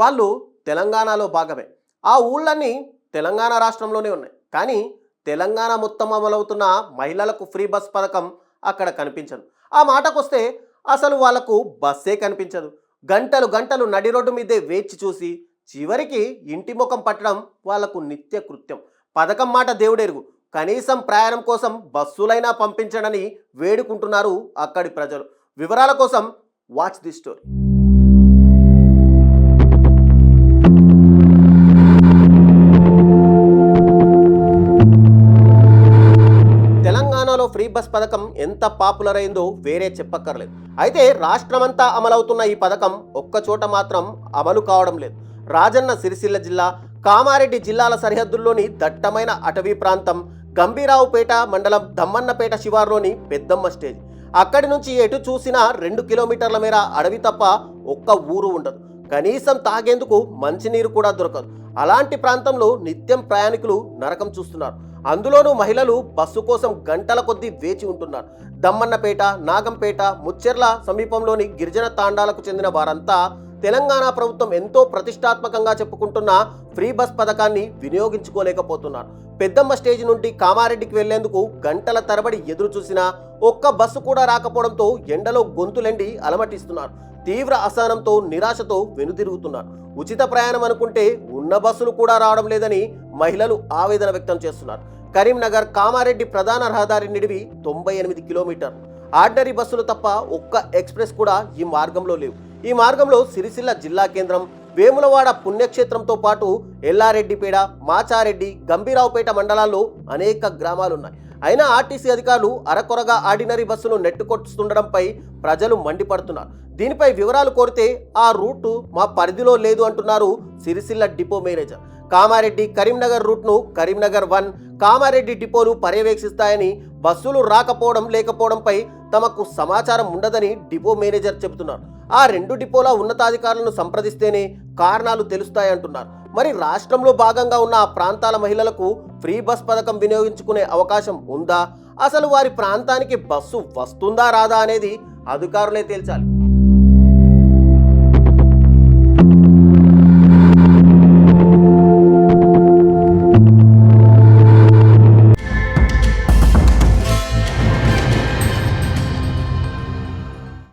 వాళ్ళు తెలంగాణలో భాగమే. ఆ ఊళ్ళన్నీ తెలంగాణ రాష్ట్రంలోనే ఉన్నాయి. కానీ తెలంగాణ మొత్తం అమలవుతున్న మహిళలకు ఫ్రీ బస్ పథకం అక్కడ కనిపించదు. ఆ మాటకొస్తే అసలు వాళ్ళకు బస్సే కనిపించదు. గంటలు గంటలు నడి రోడ్డు మీదే వేచి చూసి చివరికి ఇంటి ముఖం పట్టడం వాళ్లకు నిత్య కృత్యం. పథకం మాట దేవుడెరుగు, కనీసం ప్రయాణం కోసం బస్సులైనా పంపించడని వేడుకుంటున్నారు అక్కడి ప్రజలు. వివరాల కోసం వాచ్ ది స్టోరీ. తెలంగాణలో ఫ్రీ బస్ పథకం ఎంత పాపులర్ అయిందో వేరే చెప్పక్కర్లేదు. అయితే రాష్ట్రమంతా అమలవుతున్న ఈ పథకం ఒక్కచోట మాత్రం అమలు కావడం లేదు. రాజన్న సిరిసిల్ల జిల్లా, కామారెడ్డి జిల్లాల సరిహద్దుల్లోని దట్టమైన అటవీ ప్రాంతం, గంభీరావుపేట మండలం దమ్మన్నపేట శివారులోని పెద్దమ్మ స్టేజ్. అక్కడి నుంచి ఎటు చూసినా 2 కిలోమీటర్ల మేర అడవి తప్ప ఒక్క ఊరు ఉండదు. కనీసం తాగేందుకు మంచినీరు కూడా దొరకదు. అలాంటి ప్రాంతంలో నిత్యం ప్రయాణికులు నరకం చూస్తున్నారు. అందులోనూ మహిళలు బస్సు కోసం గంటల కొద్దీ వేచి ఉంటున్నారు. దమ్మన్నపేట, నాగంపేట, ముచ్చెర్ల సమీపంలోని గిరిజన తాండాలకు చెందిన వారంతా తెలంగాణ ప్రభుత్వం ఎంతో ప్రతిష్టాత్మకంగా చెప్పుకుంటున్న ఫ్రీ బస్ పథకాన్ని వినియోగించుకోలేకపోతున్నారు. పెద్దమ్మ స్టేజ్ నుండి కామారెడ్డికి వెళ్లేందుకు గంటల తరబడి ఎదురు చూసినా ఒక్క బస్సు కూడా రాకపోవడంతో ఎండలో గొంతులెండి అలమటిస్తున్నారు. తీవ్ర అసహనంతో, నిరాశతో వెనుదిరుగుతున్నారు. ఉచిత ప్రయాణం అనుకుంటే ఉన్న బస్సులు కూడా రావడం లేదని మహిళలు ఆవేదన వ్యక్తం చేస్తున్నారు. కరీంనగర్ కామారెడ్డి ప్రధాన రహదారి నిడివి 98 కిలోమీటర్లు. ఆర్డినరీ బస్సులు తప్ప ఒక్క ఎక్స్ప్రెస్ కూడా ఈ మార్గంలో లేవు. ఈ మార్గంలో సిరిసిల్ల జిల్లా కేంద్రం, వేములవాడ పుణ్యక్షేత్రంతో పాటు ఎల్లారెడ్డిపేట, మాచారెడ్డి, గంభీరావుపేట మండలాల్లో అనేక గ్రామాలున్నాయి. అయినా ఆర్టీసీ అధికారులు అరకొరగా ఆర్డినరీ బస్సులు నెట్టుకొస్తుండడంపై ప్రజలు మండిపడుతున్నారు. దీనిపై వివరాలు కోరితే ఆ రూటు మా పరిధిలో లేదు అంటున్నారు సిరిసిల్ల డిపో మేనేజర్. కామారెడ్డి కరీంనగర్ రూట్ను కరీంనగర్ 1, కామారెడ్డి డిపోలు పర్యవేక్షిస్తాయని, బస్సులు రాకపోవడం లేకపోవడంపై తమకు సమాచారం ఉండదని డిపో మేనేజర్ చెబుతున్నారు. ఆ 2 డిపోల ఉన్నతాధికారులను సంప్రదిస్తేనే కారణాలు తెలుస్తాయంటున్నారు. మరి రాష్ట్రంలో భాగంగా ఉన్న ఆ ప్రాంతాల మహిళలకు ఫ్రీ బస్ పథకం వినియోగించుకునే అవకాశం ఉందా? అసలు వారి ప్రాంతానికి బస్సు వస్తుందా రాదా అనేది అధికారులే తేల్చాలి.